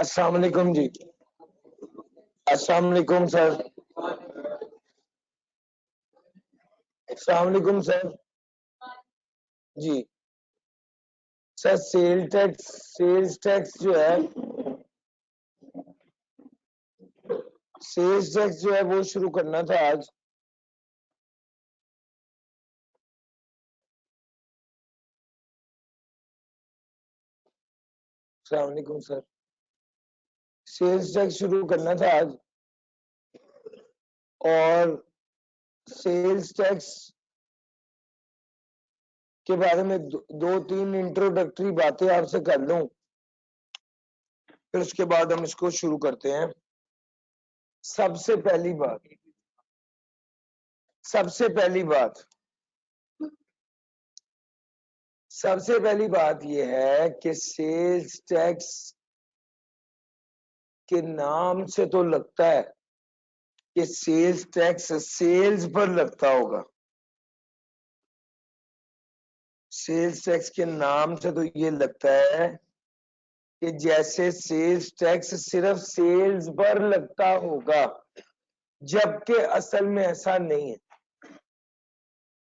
अस्सलाम वालेकुम जी। अस्सलाम वालेकुम सर। अस्सलाम वालेकुम सर जी। सर सेल्स टैक्स जो है वो शुरू करना था आज। अस्सलाम वालेकुम सर। सेल्स टैक्स शुरू करना था आज, और सेल्स टैक्स के बारे में दो तीन इंट्रोडक्टरी बातें आपसे कर लूं, फिर उसके बाद हम इसको शुरू करते हैं। सबसे पहली बात यह है कि सेल्स टैक्स के नाम से तो लगता है कि सेल्स टैक्स सेल्स पर लगता होगा। सेल्स टैक्स के नाम से तो ये लगता है कि जैसे सेल्स टैक्स सिर्फ सेल्स पर लगता होगा, जबकि असल में ऐसा नहीं है।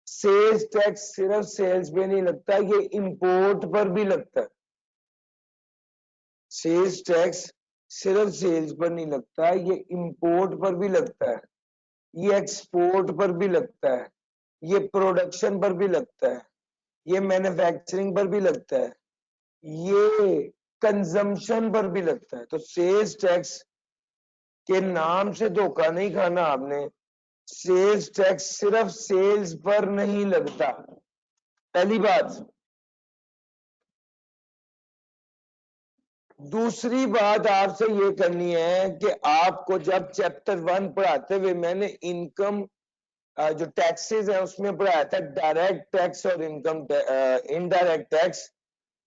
सेल्स टैक्स सिर्फ सेल्स पे नहीं लगता, ये इंपोर्ट पर भी लगता है। सेल्स टैक्स सिर्फ सेल्स पर नहीं लगता, ये इंपोर्ट पर भी लगता है, ये एक्सपोर्ट पर भी लगता है, ये प्रोडक्शन पर भी लगता है, ये मैन्युफैक्चरिंग पर भी लगता है, ये कंजम्पशन पर भी लगता है। तो सेल्स टैक्स के नाम से धोखा नहीं खाना आपने। सेल्स टैक्स सिर्फ सेल्स पर नहीं लगता, पहली बात। दूसरी बात आपसे ये करनी है कि आपको जब चैप्टर 1 पढ़ाते हुए मैंने इनकम जो टैक्सेस है उसमें पढ़ाया था डायरेक्ट टैक्स और इनकम इनडायरेक्ट टैक्स,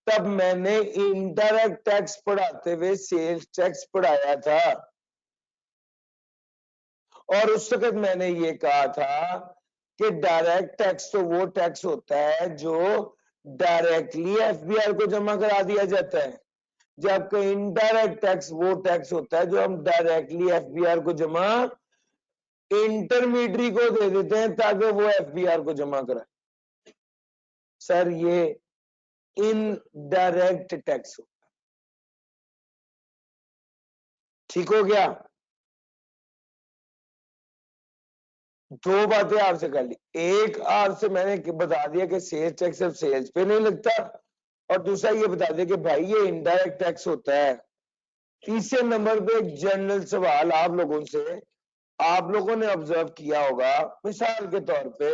तब मैंने इनडायरेक्ट टैक्स पढ़ाते हुए सेल्स टैक्स पढ़ाया था, और उस वक्त मैंने ये कहा था कि डायरेक्ट टैक्स तो वो टैक्स होता है जो डायरेक्टली एफबीआर को जमा करा दिया जाता है, जबकि इनडायरेक्ट टैक्स वो टैक्स होता है जो हम डायरेक्टली एफबीआर को जमा इंटरमीडियरी को दे देते हैं ताकि वो एफबीआर को जमा कराए। सर ये इनडायरेक्ट टैक्स होता है। ठीक हो गया? दो बातें आपसे कर ली। एक आपसे मैंने बता दिया कि सेल्स टैक्स सिर्फ सेल्स पे नहीं लगता, और दूसरा ये बता दिया कि भाई ये इनडायरेक्ट टैक्स होता है। तीसरे नंबर पे एक जनरल सवाल आप लोगों से, आप लोगों ने ऑब्जर्व किया होगा, मिसाल के तौर पे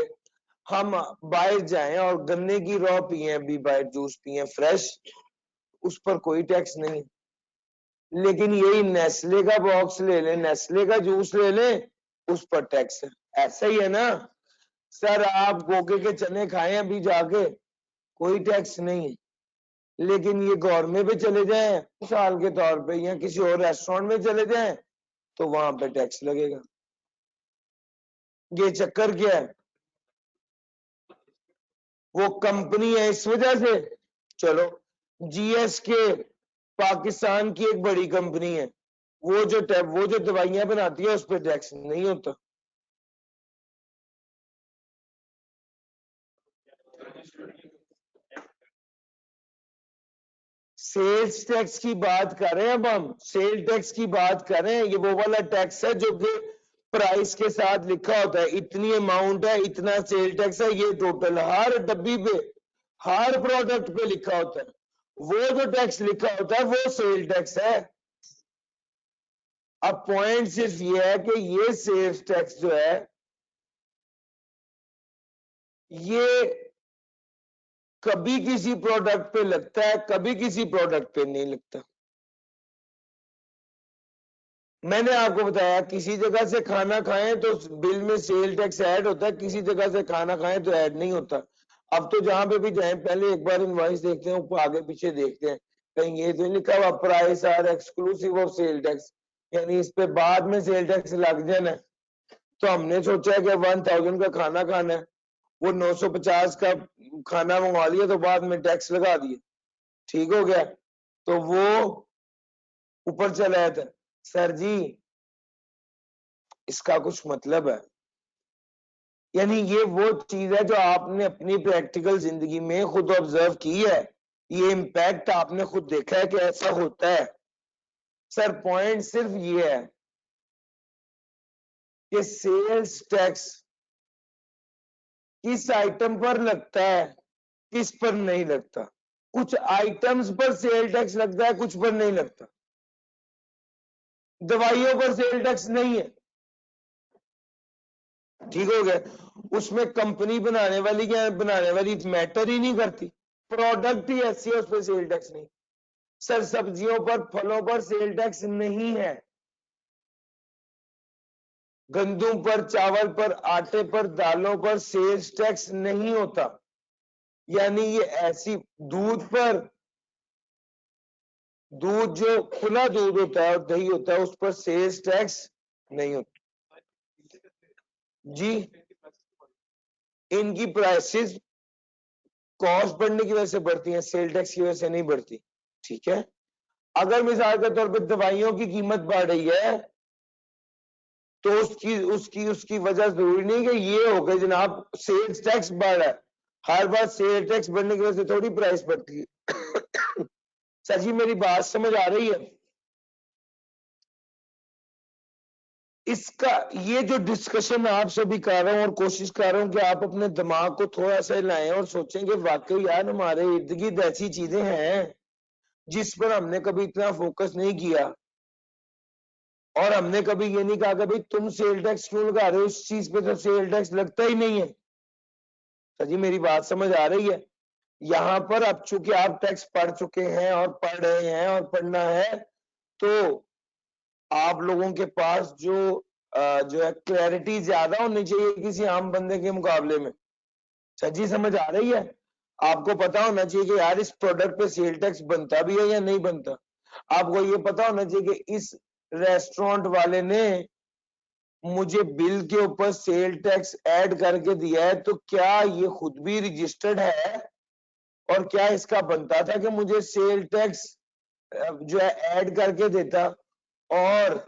हम बाहर जाएं और गन्ने की रॉ पिए, अभी बाहर जूस पिए फ्रेश, उस पर कोई टैक्स नहीं। लेकिन यही नेस्ले का बॉक्स ले लें, नेस्ले का जूस ले लें, उस पर टैक्स है। ऐसा ही है ना सर? आप गोगे के चने खाएं अभी जाके, कोई टैक्स नहीं है। लेकिन ये गौरमे पे चले जाएं मिसाल के तौर पे, या किसी और रेस्टोरेंट में चले जाएं, तो वहां पे टैक्स लगेगा। ये चक्कर क्या है? वो कंपनी है इस वजह से। चलो, जीएसके पाकिस्तान की एक बड़ी कंपनी है, वो जो दवाइयां बनाती है उस पर टैक्स नहीं होता। सेल्स टैक्स की बात कर रहे हैं अब हम, सेल टैक्स की बात कर रहे हैं। ये वो वाला टैक्स है जो कि प्राइस के साथ लिखा होता है, इतनी अमाउंट है, इतना सेल टैक्स है, ये टोटल हर डब्बी पे, हर प्रोडक्ट पे लिखा होता है। वो जो टैक्स लिखा होता है वो सेल टैक्स है। अब पॉइंट सिर्फ ये है कि ये सेल्स टैक्स जो है ये कभी किसी प्रोडक्ट पे लगता है, कभी किसी प्रोडक्ट पे नहीं लगता। मैंने आपको बताया किसी जगह से खाना खाएं तो बिल में सेल टैक्स ऐड होता है, किसी जगह से खाना खाएं तो ऐड नहीं होता। अब तो जहां पे भी जाएं पहले एक बार इनवॉइस देखते हैं, ऊपर आगे पीछे देखते हैं कहीं ये तो नहीं लिखा हुआ price are exclusive of sale tax, यानी इस पे बाद में सेल टैक्स लग जाना है। तो हमने सोचा कि 1000 का खाना खाना है, वो 950 का खाना मंगवा लिया तो बाद में टैक्स लगा दिए। ठीक हो गया? तो वो ऊपर चला जाता है। सर जी इसका कुछ मतलब है, यानी ये वो चीज है जो आपने अपनी प्रैक्टिकल जिंदगी में खुद ऑब्जर्व की है, ये इम्पैक्ट आपने खुद देखा है कि ऐसा होता है। सर पॉइंट सिर्फ ये है कि सेल्स टैक्स किस आइटम पर लगता है, किस पर नहीं लगता। कुछ आइटम्स पर सेल टैक्स लगता है, कुछ पर नहीं लगता। दवाइयों पर सेल टैक्स नहीं है, ठीक हो गया। उसमें कंपनी बनाने वाली क्या बनाने वाली मैटर ही नहीं करती, प्रोडक्ट ही ऐसी है, उस पर सेल टैक्स नहीं। सर सब्जियों पर फलों पर सेल टैक्स नहीं है, गंदुम पर चावल पर आटे पर दालों पर सेल्स टैक्स नहीं होता। यानी ये ऐसी दूध पर, दूध जो खुला दूध होता है और दही होता है उस पर सेल्स टैक्स नहीं होता जी। इनकी प्राइसेस कॉस्ट बढ़ने की वजह से बढ़ती है, सेल टैक्स की वजह से नहीं बढ़ती, ठीक है। अगर मिसाल के तौर पे दवाइयों की कीमत बढ़ रही है तो उसकी उसकी उसकी वजह जरूरी नहीं कि ये हो गई जनाब सेल्स टैक्स बढ़ रहा है, हर बार सेल टैक्स बढ़ने की वजह से थोड़ी प्राइस बढ़ती है। सर जी मेरी बात समझ आ रही है? इसका ये जो डिस्कशन आप सभी कर रहा हूं और कोशिश कर रहा हूं कि आप अपने दिमाग को थोड़ा सा लाएं और सोचें कि वाकई यार हमारे इर्द गिर्द ऐसी चीजें हैं जिस पर हमने कभी इतना फोकस नहीं किया, और हमने कभी ये नहीं कहा कि भाई तुम सेल टैक्स क्यों लगा रहे हो, उस चीज पे तो सेल टैक्स लगता ही नहीं है। सर जी मेरी बात समझ आ रही है? यहाँ पर अब चूंकि आप टैक्स पढ़ चुके हैं और पढ़ रहे हैं और पढ़ना है, तो आप लोगों के पास जो है क्लैरिटी ज्यादा होनी चाहिए किसी आम बंदे के मुकाबले में। सर जी समझ आ रही है? आपको पता होना चाहिए कि यार इस प्रोडक्ट पे सेल टैक्स बनता भी है या नहीं बनता। आपको ये पता होना चाहिए कि इस रेस्टोरेंट वाले ने मुझे बिल के ऊपर सेल टैक्स ऐड करके दिया है, तो क्या ये खुद भी रजिस्टर्ड है और क्या इसका बनता था कि मुझे सेल टैक्स जो है ऐड करके देता, और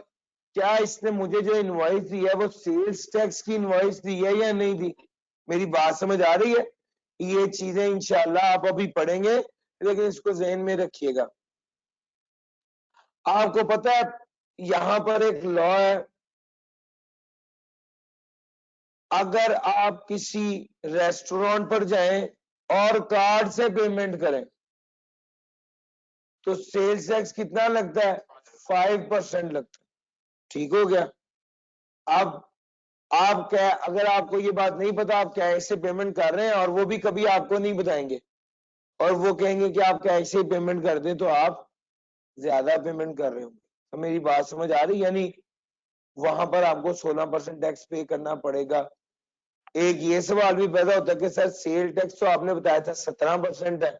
क्या इसने मुझे जो इनवॉइस दी है वो सेल्स टैक्स की इनवॉइस दी है या नहीं दी। मेरी बात समझ आ रही है? ये चीजें इंशाल्लाह आप अभी पढ़ेंगे, लेकिन इसको जहन में रखिएगा। आपको पता है यहां पर एक लॉ है, अगर आप किसी रेस्टोरेंट पर जाएं और कार्ड से पेमेंट करें तो सेल्स टैक्स कितना लगता है? 5% लगता है, ठीक हो गया। अब आप क्या, अगर आपको ये बात नहीं पता आप कैसे पेमेंट कर रहे हैं और वो भी कभी आपको नहीं बताएंगे और वो कहेंगे कि आप कैसे पेमेंट कर दें तो आप ज्यादा पेमेंट कर रहे होंगे। तो मेरी बात समझ आ रही? यानी वहां पर आपको 16% टैक्स पे करना पड़ेगा। एक ये सवाल भी पैदा होता है कि सर सेल टैक्स तो आपने बताया था 17% है,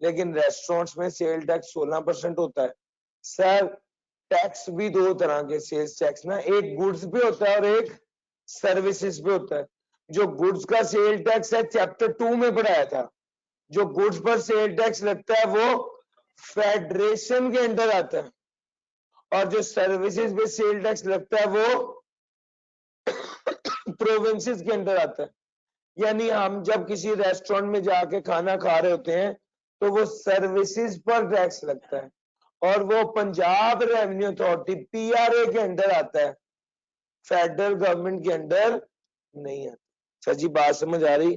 लेकिन रेस्टोरेंट्स में सेल टैक्स 16% होता है। सर टैक्स भी दो तरह के सेल्स टैक्स ना, एक गुड्स पे होता है और एक सर्विसेज पे होता है। जो गुड्स का सेल टैक्स है चैप्टर 2 में पढ़ाया था, जो गुड्स पर सेल टैक्स लगता है वो फेडरेशन के अंडर आता है, और जो सर्विसेज पे सेल टैक्स लगता है वो प्रोविंसेस के अंडर आता है। यानी हम जब किसी रेस्टोरेंट में जाके खाना खा रहे होते हैं तो वो सर्विसेज पर टैक्स लगता है और वो पंजाब रेवेन्यू अथॉरिटी पीआरए के अंडर आता है, फेडरल गवर्नमेंट के अंडर नहीं आता। सर जी बात समझ आ रही?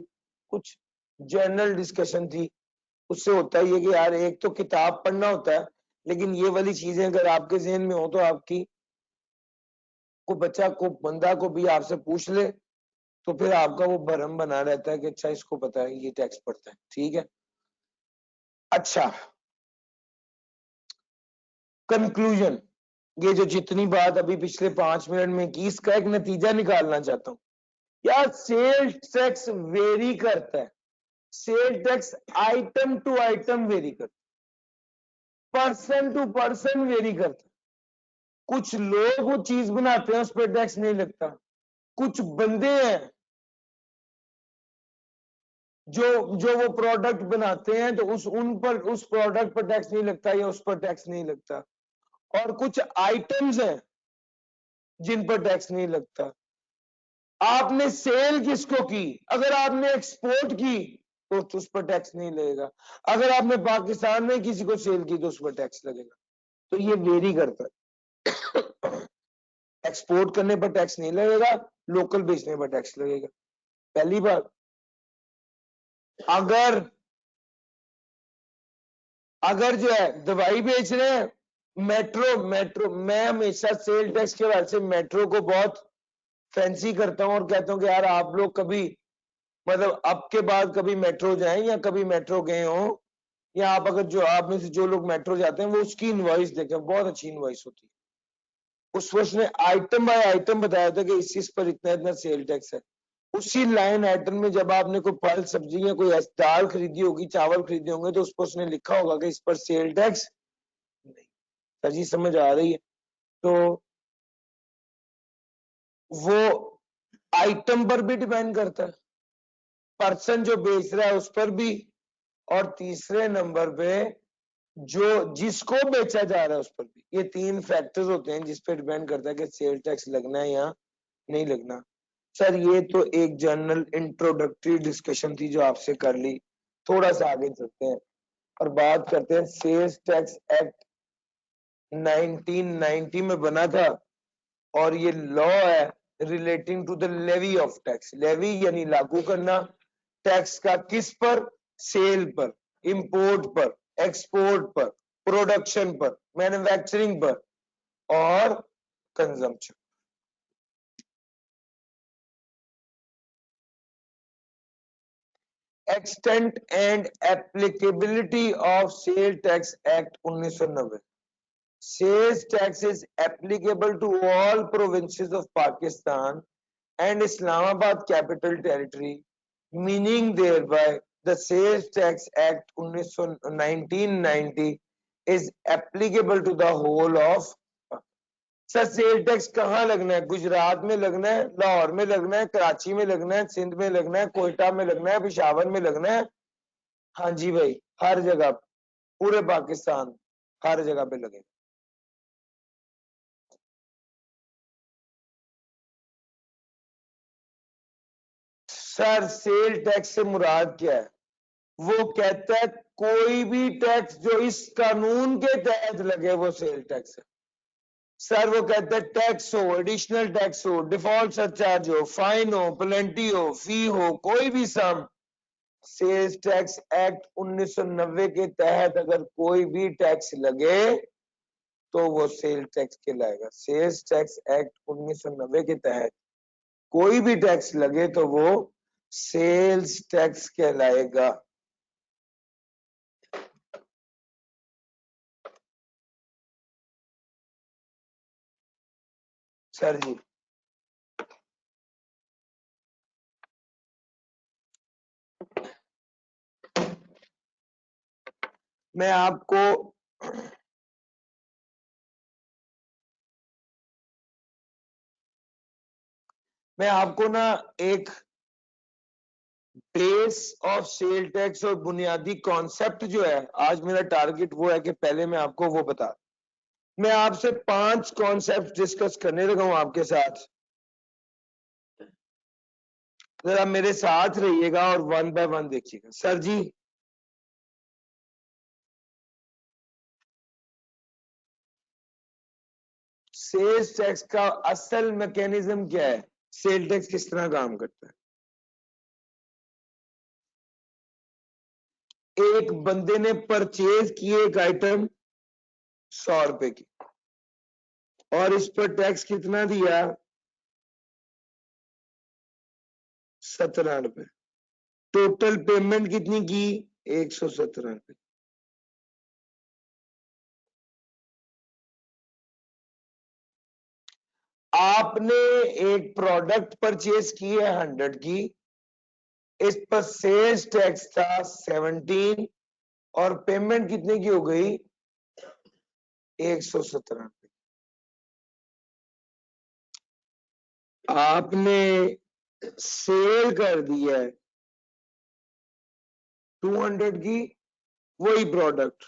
कुछ जनरल डिस्कशन थी, उससे होता है ये कि यार एक तो किताब पढ़ना होता है, लेकिन ये वाली चीजें अगर आपके जहन में हो तो आपकी को बच्चा को बंदा को भी आपसे पूछ ले तो फिर आपका वो भरम बना रहता है कि अच्छा इसको पता है ये टैक्स पड़ता है, ठीक है। अच्छा कंक्लूजन, ये जो जितनी बात अभी पिछले 5 मिनट में की इसका एक नतीजा निकालना चाहता हूं। यार सेल टैक्स वेरी करता है, sale tax item to item vary करता है, पर्सन टू पर्सन वेरी करता है। कुछ लोग वो चीज बनाते हैं उस पर टैक्स नहीं लगता, कुछ बंदे हैं जो जो वो प्रोडक्ट बनाते हैं तो उस प्रोडक्ट पर टैक्स नहीं लगता या उस पर टैक्स नहीं लगता, और कुछ आइटम्स हैं जिन पर टैक्स नहीं लगता। आपने सेल किसको की, अगर आपने एक्सपोर्ट की तो उस पर टैक्स नहीं लगेगा, अगर आपने पाकिस्तान में किसी को सेल की तो उस पर टैक्स लगेगा। तो ये वेरी करता है। एक्सपोर्ट करने पर टैक्स नहीं लगेगा, लोकल बेचने पर टैक्स लगेगा। पहली बात, अगर अगर जो है दवाई बेच रहे हैं, मेट्रो मेट्रो मैं हमेशा सेल टैक्स के वजह से मेट्रो को बहुत फैंसी करता हूं और कहता हूं कि यार आप लोग कभी मतलब अब के बाद कभी मेट्रो जाएं या कभी मेट्रो गए हो, या आप अगर जो आप में से जो लोग मेट्रो जाते हैं वो उसकी इनवॉइस देखें, बहुत अच्छी इनवॉइस होती है। उस वर्ष ने आइटम बाय आइटम बताया था कि इस पर इतना इतना सेल टैक्स है। उसी लाइन आइटम में जब आपने कोई फल सब्जी या कोई दाल खरीदी होगी, चावल खरीदे होंगे, तो उस पर उसने लिखा होगा कि इस पर सेल टैक्स नहीं। सर जी समझ आ रही है? तो वो आइटम पर भी डिपेंड करता है, पर्सन जो बेच रहा है उस पर भी, और तीसरे नंबर पे जो जिसको बेचा जा रहा है उस पर भी। ये तीन फैक्टर्स होते हैं जिस पे डिपेंड करता है कि सेल टैक्स लगना है या नहीं लगना। सर ये तो एक जनरल इंट्रोडक्टरी डिस्कशन थी जो आपसे कर ली, थोड़ा सा आगे चलते हैं और बात करते हैं। सेल्स टैक्स एक्ट 1990 में बना था और ये लॉ है relating to the levy of tax. Levy यानी लागू करना टैक्स का, किस पर? सेल पर, इंपोर्ट पर, एक्सपोर्ट पर, प्रोडक्शन पर, मैन्युफैक्चरिंग पर और consumption. Extent and applicability of sale tax act 1990। Sales tax is applicable to all provinces of Pakistan and Islamabad Capital Territory, meaning thereby the Sales Tax Act 1990 is applicable to the whole of। Sir sale tax कहाँ लगना है? गुजरात में लगना है, लाहौर में लगना है, कराची में लगना है, सिंध में लगना है, कोयटा में लगना है, पेशावर में लगना है। हाँ जी भाई, हर जगह, पूरे पाकिस्तान, हर जगह पे लगेगा। सर सेल टैक्स से मुराद क्या है? वो कहता है कोई भी टैक्स जो इस कानून के तहत लगे वो सेल टैक्स है। सर वो कहता है टैक्स हो, एडिशनल टैक्स हो, डिफॉल्ट सरचार्ज हो, फाइन हो, पेनल्टी हो, फी हो, कोई भी सम, सेल्स टैक्स एक्ट 1990 के तहत अगर कोई भी टैक्स लगे तो वो सेल टैक्स कहलाएगा। सेल्स टैक्स एक्ट 1990 के तहत कोई भी टैक्स लगे तो वो सेल्स टैक्स कहलाएगा। सर जी मैं आपको ना एक बेस ऑफ सेल टैक्स और बुनियादी कॉन्सेप्ट जो है, आज मेरा टारगेट वो है कि पहले मैं आपको वो बता, मैं आपसे 5 कॉन्सेप्ट डिस्कस करने लगा हूं आपके साथ। जरा मेरे साथ रहिएगा और वन बाय वन देखिएगा। सर जी सेल्स टैक्स का असल मैकेनिज्म क्या है? सेल टैक्स किस तरह काम करता है? एक बंदे ने परचेज किए एक आइटम 100 रुपए की और इस पर टैक्स कितना दिया? 17 रुपए। टोटल पेमेंट कितनी की? 117 रुपए। आपने एक प्रोडक्ट परचेज की है 100 की, इस पर सेल्स टैक्स था 17 और पेमेंट कितने की हो गई? 117 रुपए। आपने सेल कर दी है 200 की वही प्रोडक्ट,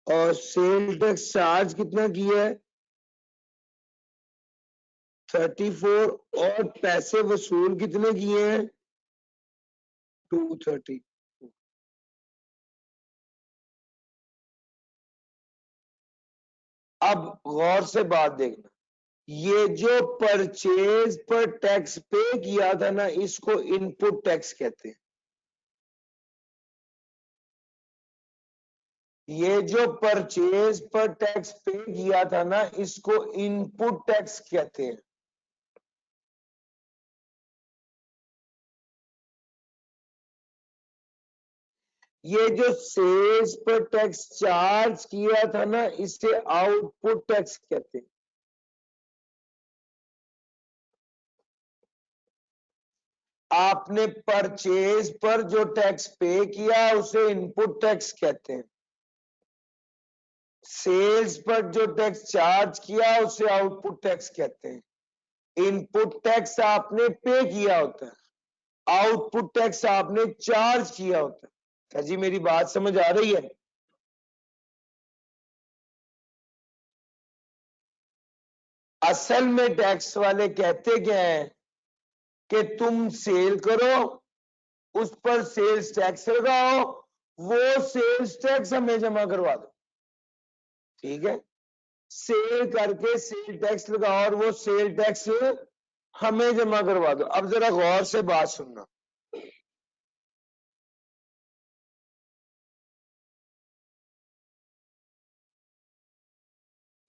और सेल टैक्स चार्ज कितना किया है 34 और पैसे वसूल कितने किए हैं 230। अब गौर से बात देखना, ये जो परचेज पर टैक्स पे किया था ना इसको इनपुट टैक्स कहते हैं। ये जो परचेज पर टैक्स पे किया था ना इसको इनपुट टैक्स कहते हैं। ये जो सेल्स पर टैक्स चार्ज किया था ना इसे आउटपुट टैक्स कहते हैं। आपने परचेज पर जो टैक्स पे किया उसे इनपुट टैक्स कहते हैं। सेल्स पर जो टैक्स चार्ज किया उसे आउटपुट टैक्स कहते हैं। इनपुट टैक्स आपने पे किया होता है, आउटपुट टैक्स आपने चार्ज किया होता है। क्या जी मेरी बात समझ आ रही है? असल में टैक्स वाले कहते क्या है कि तुम सेल करो, उस पर सेल्स टैक्स लगाओ, वो सेल्स टैक्स हमें जमा करवा दो। ठीक है, सेल करके सेल टैक्स लगाओ और वो सेल टैक्स हमें जमा करवा दो। अब जरा गौर से बात सुनना,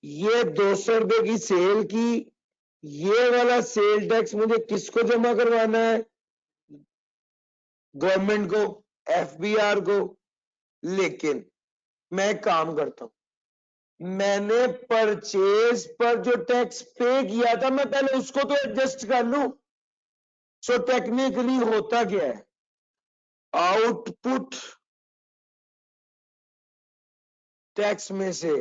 ये 200 रुपए की सेल की, ये वाला सेल टैक्स मुझे किसको जमा करवाना है? गवर्नमेंट को, एफबीआर को। लेकिन मैं एक काम करता हूं, मैंने परचेज पर जो टैक्स पे किया था मैं पहले उसको तो एडजस्ट कर लूं। सो टेक्निकली होता क्या है, आउटपुट टैक्स में से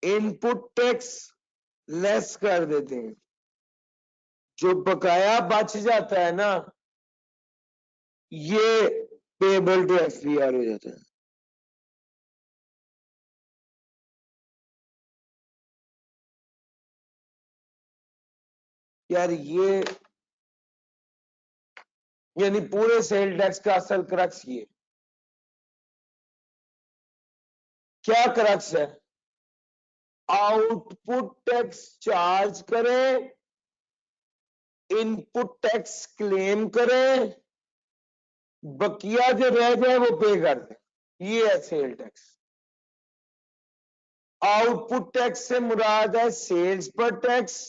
इनपुट टैक्स लेस कर देते हैं, जो बकाया बच जाता है ना ये पेबल टू एफबीआर हो जाता है। यार ये यानी पूरे सेल टैक्स का असल क्रक्स ये क्या क्रक्स है, आउटपुट टैक्स चार्ज करें, इनपुट टैक्स क्लेम करें, बकिया जो रह जाए वो पे कर दे। ये है सेल टैक्स। आउटपुट टैक्स से मुराद है सेल्स पर टैक्स,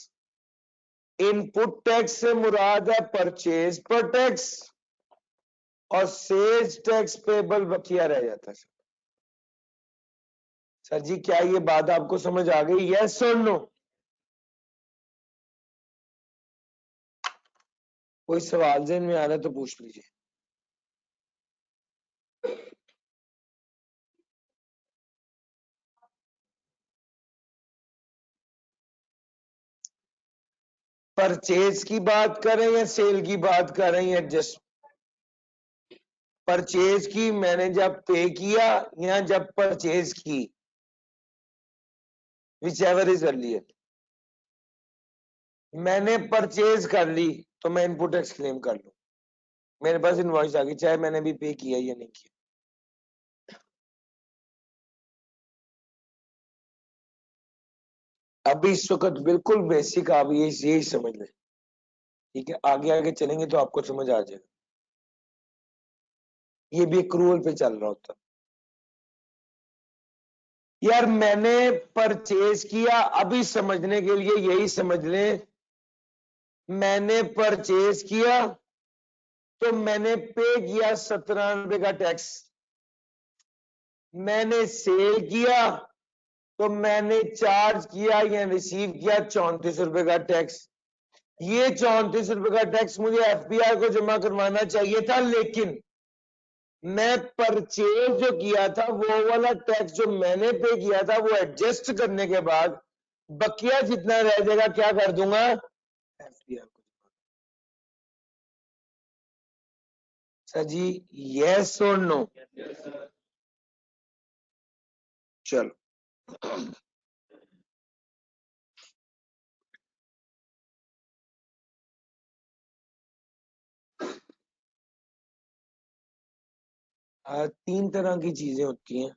इनपुट टैक्स से मुराद है परचेज पर टैक्स, और सेल्स टैक्स पेबल बकिया रह जाता है। सर जी क्या ये बात आपको समझ आ गई? यस और नो? कोई सवाल ज़हन में आ रहा है तो पूछ लीजिए। परचेज की बात करें या सेल की बात कर रहे हैं? जस्ट परचेज की मैंने जब पे किया या जब परचेज की, विच एवर इज अर्लियर। मैंने परचेज कर ली तो मैं इनपुट टैक्स क्लेम कर लूं, मेरे पास इनवॉइस आ गई चाहे मैंने भी पे किया या नहीं किया। अभी इस वक्त बिल्कुल बेसिक आप यही समझ लें, ठीक है? आगे आगे चलेंगे तो आपको समझ आ जाएगा। ये भी एक्रूअल पे चल रहा होता। यार मैंने परचेज किया, अभी समझने के लिए यही समझ लें, मैंने परचेज किया तो मैंने पे किया 17 रुपए का टैक्स, मैंने सेल किया तो मैंने चार्ज किया या रिसीव किया 34 रुपए का टैक्स। ये 34 रुपए का टैक्स मुझे एफबीआर को जमा करवाना चाहिए था, लेकिन मैं परचेज जो किया था वो वाला टैक्स जो मैंने पे किया था वो एडजस्ट करने के बाद बकिया जितना रह जाएगा क्या कर दूंगा, एफबीआर को। सर जी यस और नो? चलो तीन तरह की चीजें होती हैं।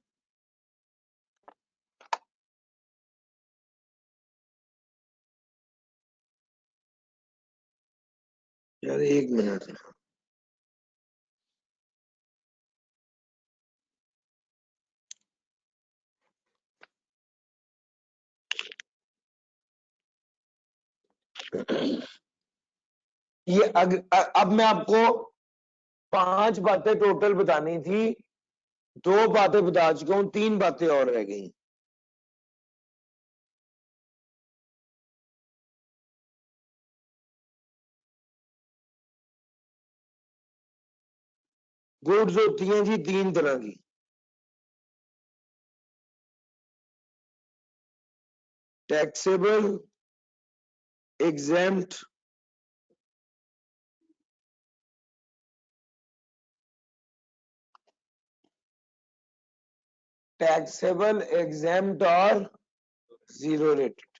यार एक मिनट, ये अब मैं आपको 5 बातें टोटल बतानी थी, 2 बातें बता चुका हूं, 3 बातें और रह गई। गुड्स होती हैं जी 3 तरह की। टैक्सेबल, एग्जेम्प्ट, टैक्सेबल, एग्जेम्प्ट और जीरो रेटेड।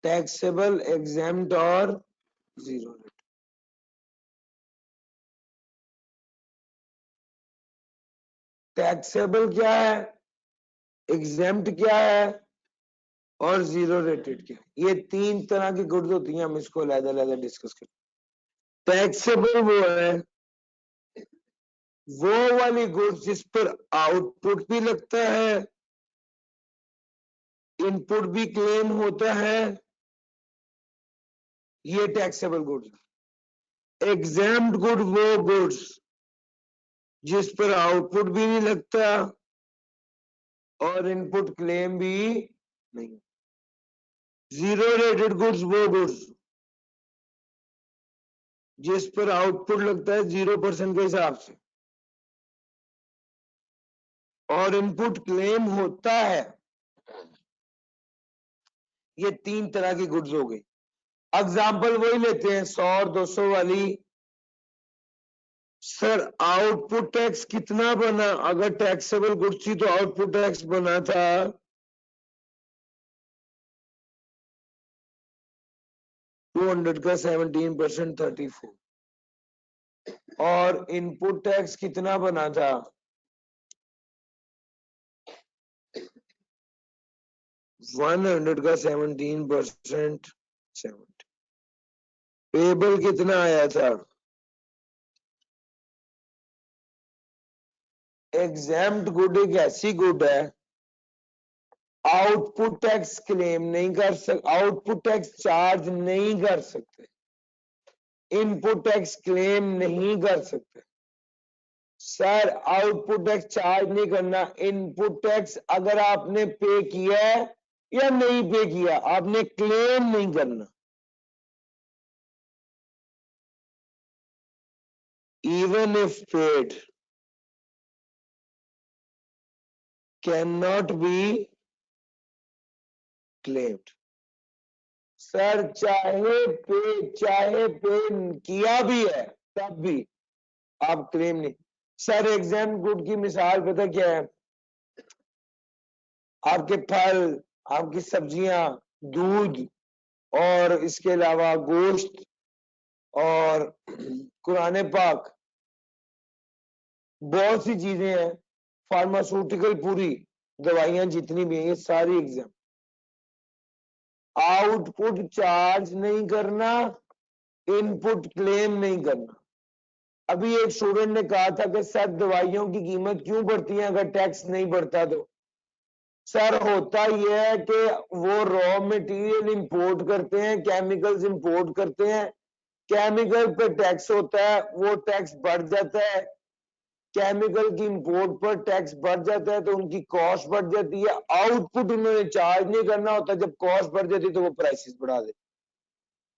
टैक्सेबल, एग्जेम्प्ट और जीरो रेटेड। टैक्सेबल क्या है, एग्जेम्प्ट क्या है और जीरो रेटेड क्या है? ये 3 तरह की गुड्स होती हैं, हम इसको अलग-अलग डिस्कस करें। टैक्सेबल वो है, वो वाली गुड्स जिस पर आउटपुट भी लगता है, इनपुट भी क्लेम होता है, ये टैक्सेबल गुड्स। एग्जाम्प्ट गुड वो गुड्स जिस पर आउटपुट भी नहीं लगता और इनपुट क्लेम भी नहीं। जीरो रेटेड गुड्स वो गुड्स जिस पर आउटपुट लगता है 0% के हिसाब से और इनपुट क्लेम होता है। ये 3 तरह की गुड्स हो गई। एग्जाम्पल वही लेते हैं 100 और 200 वाली। सर आउटपुट टैक्स कितना बना? अगर टैक्सेबल गुड्स थी तो आउटपुट टैक्स बना था 200 का 17% 34, और इनपुट टैक्स कितना बना था? 100 का 17% 70। पेबल कितना आया था? एग्जाम्प्ट गुड एक ऐसी गुड है आउटपुट टैक्स क्लेम नहीं कर सकते, आउटपुट टैक्स चार्ज नहीं कर सकते, इनपुट टैक्स क्लेम नहीं कर सकते। सर आउटपुट टैक्स चार्ज नहीं करना, इनपुट टैक्स अगर आपने पे किया है या नहीं पे किया, आपने क्लेम नहीं करना। Even if paid can not be claimed. Sir चाहे पे किया भी है तब भी आप क्लेम नहीं। सर एग्जाम गुड की मिसाल पता क्या है? आपके फल, आपकी सब्जियां, दूध और इसके अलावा गोश्त और कुरान पाक, बहुत सी चीजें हैं, फार्मास्यूटिकल पूरी दवाइयां जितनी भी हैं, ये सारी एग्जाम। आउटपुट चार्ज नहीं करना, इनपुट क्लेम नहीं करना। अभी एक स्टूडेंट ने कहा था कि सर दवाइयों की कीमत क्यों बढ़ती है अगर टैक्स नहीं बढ़ता तो? सर होता यह है कि वो रॉ मटेरियल इंपोर्ट करते हैं, केमिकल्स इंपोर्ट करते हैं, केमिकल पे टैक्स होता है, वो टैक्स बढ़ जाता है। केमिकल की इंपोर्ट पर टैक्स बढ़ जाता है तो उनकी कॉस्ट बढ़ जाती है। आउटपुट उन्होंने चार्ज नहीं करना होता, जब कॉस्ट बढ़ जाती है तो वो प्राइसेस बढ़ा देते।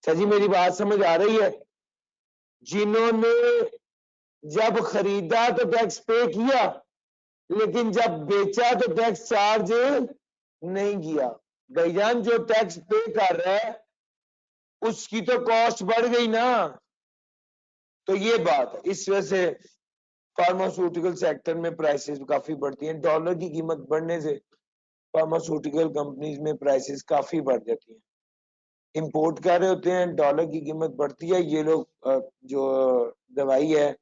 सर जी मेरी बात समझ आ रही है? जिन्होंने जब खरीदा तो टैक्स पे किया, लेकिन जब बेचा तो टैक्स चार्ज नहीं किया। भाईजान जो टैक्स पे कर रहा है उसकी तो कॉस्ट बढ़ गई ना, तो ये बात है, इस वजह से फार्मास्यूटिकल सेक्टर में प्राइसेस काफी बढ़ती हैं। डॉलर की कीमत बढ़ने से फार्मास्यूटिकल कंपनीज में प्राइसेस काफी बढ़ जाती हैं। इंपोर्ट कर रहे होते हैं, डॉलर की कीमत बढ़ती है, ये लोग जो दवाई है,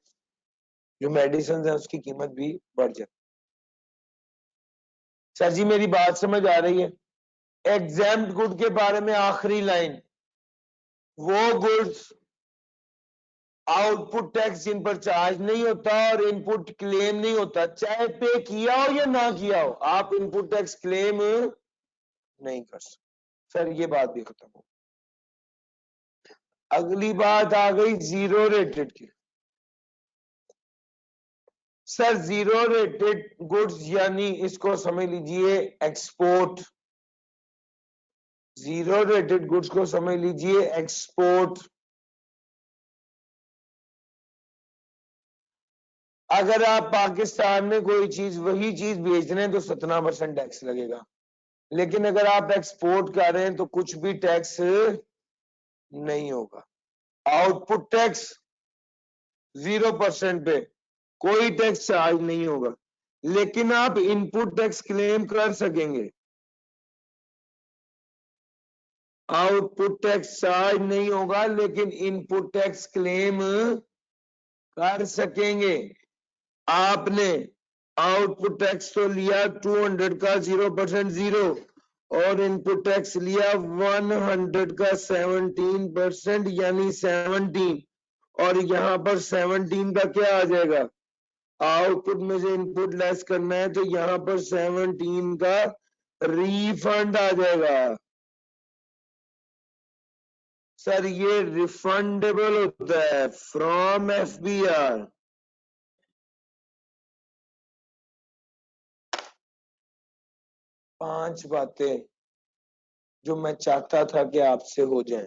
जो मेडिसिन है, उसकी कीमत भी बढ़ जाती है। सर जी मेरी बात समझ आ रही है? एग्जाम्प्ट गुड के बारे में आखिरी लाइन, वो गुड्स आउटपुट टैक्स जिन पर चार्ज नहीं होता और इनपुट क्लेम नहीं होता, चाहे पे किया हो या ना किया हो, आप इनपुट टैक्स क्लेम नहीं कर सकते। सर ये बात भी खत्म हो। अगली बात आ गई जीरो रेटेड की। सर जीरो रेटेड गुड्स यानी इसको समझ लीजिए एक्सपोर्ट, जीरो रेटेड गुड्स को समझ लीजिए एक्सपोर्ट। अगर आप पाकिस्तान में कोई चीज, वही चीज बेच रहे हैं तो 17% टैक्स लगेगा, लेकिन अगर आप एक्सपोर्ट कर रहे हैं तो कुछ भी टैक्स नहीं होगा। आउटपुट टैक्स 0% पे कोई टैक्स चार्ज नहीं होगा, लेकिन आप इनपुट टैक्स क्लेम कर सकेंगे। आउटपुट टैक्स चार्ज नहीं होगा, लेकिन इनपुट टैक्स क्लेम कर सकेंगे। आपने आउटपुट टैक्स तो लिया 200 का 0% 0 और इनपुट टैक्स लिया 100 का 17% यानी 17, और यहां पर 17 का क्या आ जाएगा, आउटपुट में से इनपुट लेस करना है तो यहां पर 17 का रिफंड आ जाएगा। सर ये रिफंडेबल होता है फ्रॉम एफबीआर। पांच बातें जो मैं चाहता था कि आपसे हो जाएं,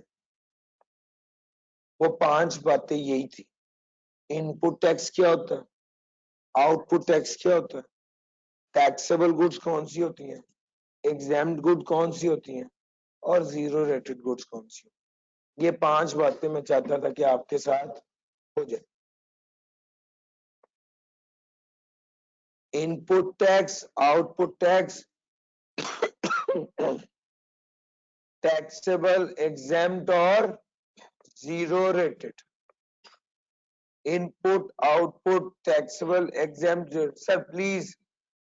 वो पांच बातें यही थी। इनपुट टैक्स क्या होता है, आउटपुट टैक्स क्या होता है, टैक्सेबल गुड्स कौन सी होती हैं, एग्जैम्प्ट गुड कौन सी होती हैं, और जीरो रेटेड गुड्स कौन सी होती हैं। ये पांच बातें मैं चाहता था कि आपके साथ हो जाए। Input tax, output tax, taxable, exempt और zero rated. Input, output, taxable, exempt. Sir please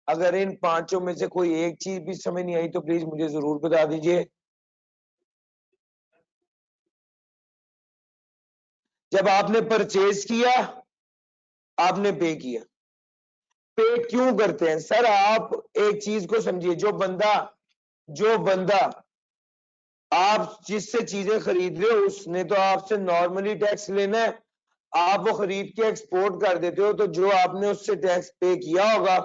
अगर इन पांचों में से कोई एक चीज भी समझ नहीं आई तो प्लीज मुझे जरूर बता दीजिए। जब आपने परचेज किया, आपने पे किया, पे क्यों करते हैं सर? आप एक चीज को समझिए, जो बंदा आप जिससे चीजें खरीद रहे हो उसने तो आपसे नॉर्मली टैक्स लेना है, आप वो खरीद के एक्सपोर्ट कर देते हो, तो जो आपने उससे टैक्स पे किया होगा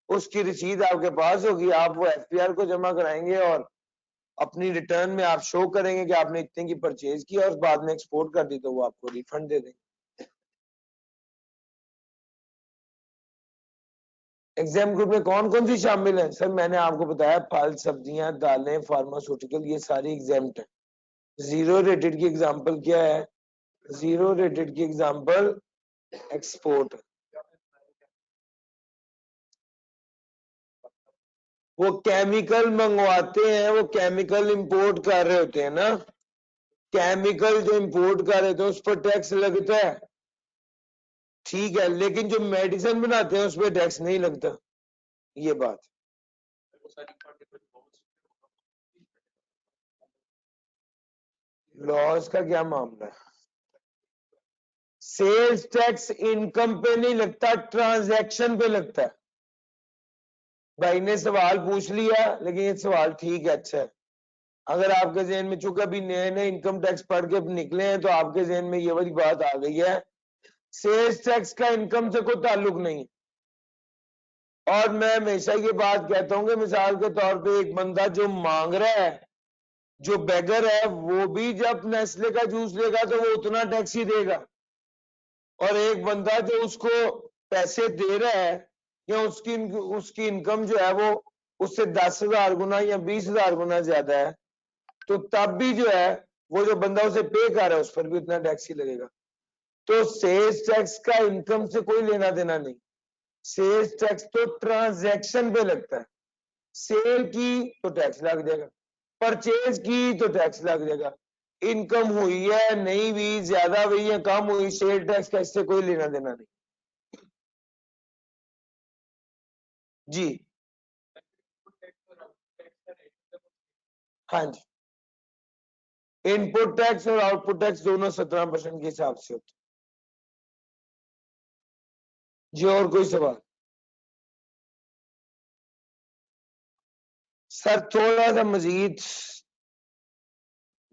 उसकी रसीद आपके पास होगी, आप वो एफपीआर को जमा कराएंगे और अपनी रिटर्न में आप शो करेंगे कि आपने इतने की परचेज की और बाद में एक्सपोर्ट कर दी, तो वो आपको रिफंड दे देंगे। एग्जाम ग्रुप में कौन कौन सी शामिल है? सर मैंने आपको बताया फल, सब्जियां, दालें, फार्मास्यूटिकल, ये सारी एग्जाम्प्ट है। जीरो रेटेड की एग्जांपल क्या है? जीरो रेटेड की एग्जांपल एक्सपोर्ट। वो केमिकल मंगवाते हैं, वो केमिकल इंपोर्ट कर रहे होते हैं ना, केमिकल जो इंपोर्ट कर रहे थे उस पर टैक्स लगता है, ठीक है, लेकिन जो मेडिसिन बनाते हैं उस पर टैक्स नहीं लगता। ये बात, लॉस का क्या मामला है? सेल्स टैक्स इनकम पे नहीं लगता, ट्रांजैक्शन पे लगता है। भाई ने सवाल पूछ लिया, लेकिन ये सवाल ठीक है, अच्छा है। अगर आपके जहन में, चूंकि अभी नए नए इनकम टैक्स पढ़ के निकले हैं, तो आपके जहन में ये वाली बात आ गई है, सेल्स टैक्स का इनकम से कोई ताल्लुक नहीं। और मैं हमेशा ये बात कहता हूँ कि मिसाल के तौर पे एक बंदा जो मांग रहा है, जो बेगर है, वो भी जब नेस्ले का जूस लेगा तो वो उतना टैक्स ही देगा, और एक बंदा जो उसको पैसे दे रहा है या उसकी इनकम जो है वो उससे 10,000 गुना या 20,000 गुना ज्यादा है, तो तब भी जो है वो जो बंदा उसे पे कर रहा है उस पर भी उतना टैक्स ही लगेगा। तो सेल्स टैक्स का इनकम से कोई लेना देना नहीं, सेल्स टैक्स तो ट्रांजैक्शन पे लगता है, सेल की तो टैक्स लग जाएगा, परचेज की तो टैक्स लग जाएगा, इनकम हुई है नहीं हुई, ज्यादा हुई है कम हुई, सेल टैक्स का इससे कोई लेना देना नहीं। जी हाँ जी, इनपुट टैक्स और आउटपुट टैक्स दोनों 17% के हिसाब से होते। जी और कोई सवाल? सर थोड़ा सा मजीद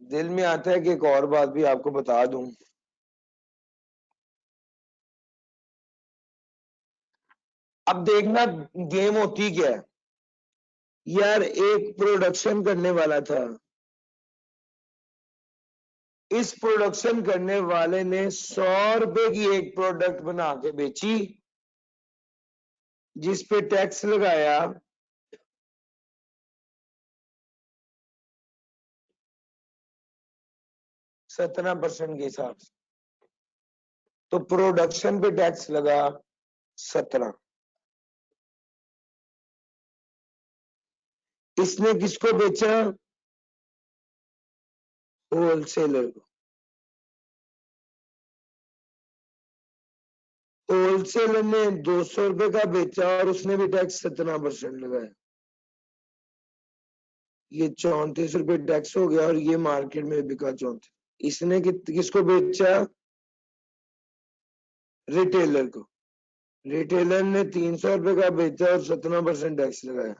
दिल में आता है कि एक और बात भी आपको बता दूं। अब देखना गेम होती क्या है यार, एक प्रोडक्शन करने वाला था, इस प्रोडक्शन करने वाले ने 100 रुपए की एक प्रोडक्ट बना के बेची, जिस पे टैक्स लगाया 17% के हिसाब से, तो प्रोडक्शन पे टैक्स लगा 17। इसने किसको बेचा? होलसेलर को। होलसेलर ने 200 रुपए का बेचा और उसने भी टैक्स 17% लगाया, ये 34 रुपए टैक्स हो गया और ये मार्केट में बिका 34। इसने किसको बेचा? रिटेलर को। रिटेलर ने 300 रुपए का बेचा और 17% टैक्स लगाया।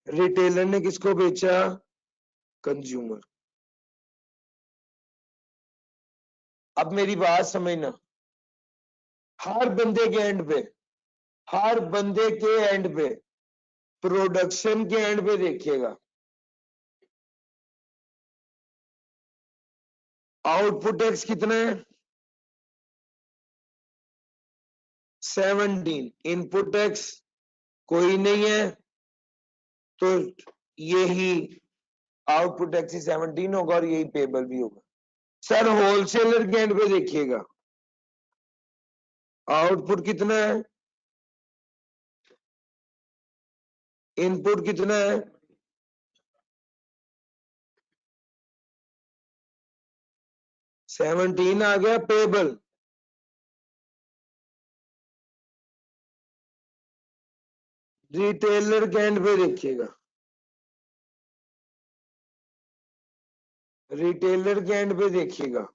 रिटेलर ने किसको बेचा? कंज्यूमर। अब मेरी बात समझना, हर बंदे के एंड पे, हर बंदे के एंड पे, प्रोडक्शन के एंड पे देखिएगा, आउटपुट टैक्स कितना है? 17। इनपुट टैक्स कोई नहीं है, तो यही आउटपुट टैक्स 17 होगा और यही पेबल भी होगा। सर होलसेलर के एंड पे देखिएगा, आउटपुट कितना है, इनपुट कितना है? 17 आ गया पेबल। रिटेलर के एंड पे देखिएगा, रिटेलर के एंड पे देखिएगा,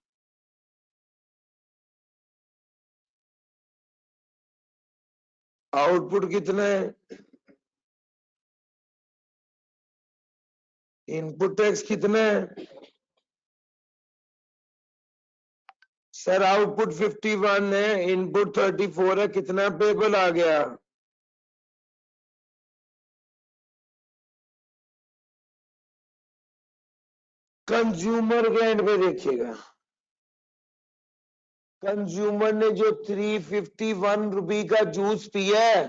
आउटपुट कितना है? इनपुट टैक्स कितना है? सर आउटपुट 51 है, इनपुट 34 है, कितना पेबल आ गया? कंज्यूमर के एंड पे देखिएगा, कंज्यूमर ने जो 351 रुपए का जूस पिया है,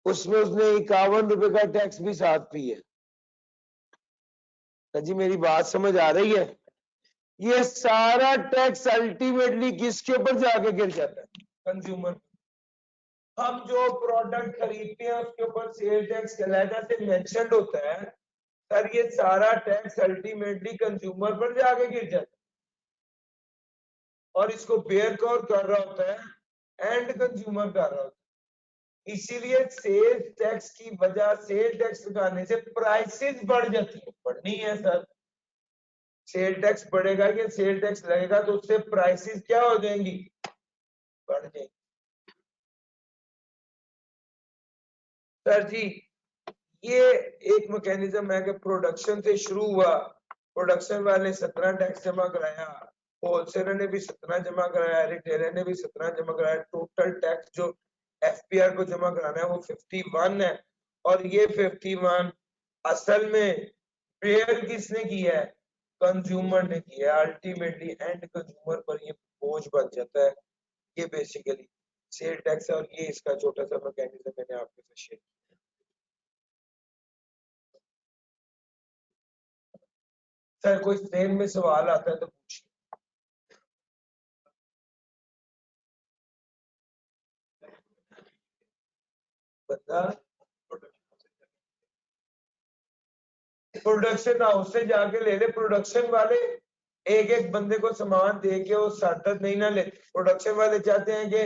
उसमें उसने 51 रुपए का टैक्स भी साथ पिया है। जी मेरी बात समझ आ रही है? ये सारा टैक्स अल्टीमेटली किसके ऊपर जाके गिर जाता है? कंज्यूमर। हम जो प्रोडक्ट खरीदते हैं उसके ऊपर सेल टैक्स कनाडा से मेंशन्ड होता है, सर ये सारा टैक्स अल्टीमेटली कंज्यूमर पर जाके गिर जाता है, और इसको बेयर कौन कर रहा होता है? एंड कंज्यूमर कर रहा होता है। इसीलिए सेल टैक्स की वजह, सेल टैक्स लगाने से प्राइसेस बढ़ जाती है, बढ़नी है सर, सेल टैक्स बढ़ेगा कि सेल टैक्स लगेगा तो उससे प्राइसेस क्या हो जाएंगी? बढ़ जाएंगी। सर जी ये एक मैकेनिज्म है कि प्रोडक्शन से शुरू हुआ, प्रोडक्शन वाले 17 टैक्स जमा कराया, होलसेलर ने भी 17 जमा कराया, रिटेलर ने भी 17 जमा कराया, टोटल टैक्स जो एफपीआर को जमा कराना है वो 51 है। और ये 51 असल में बेयर किसने किया है? कंज्यूमर ने किया है। अल्टीमेटली एंड कंज्यूमर पर ये बोझ बन जाता है। ये बेसिकली सेल टैक्स है और ये इसका छोटा सा मैकेनिज्म मैंने आपके साथ शेयर सर कोई सेम में सवाल आता है तो पूछिए। बंदा प्रोडक्शन हाउस से जाके ले ले, प्रोडक्शन वाले एक एक बंदे को सामान दे के वो सार्थक नहीं ना ले। प्रोडक्शन वाले चाहते हैं कि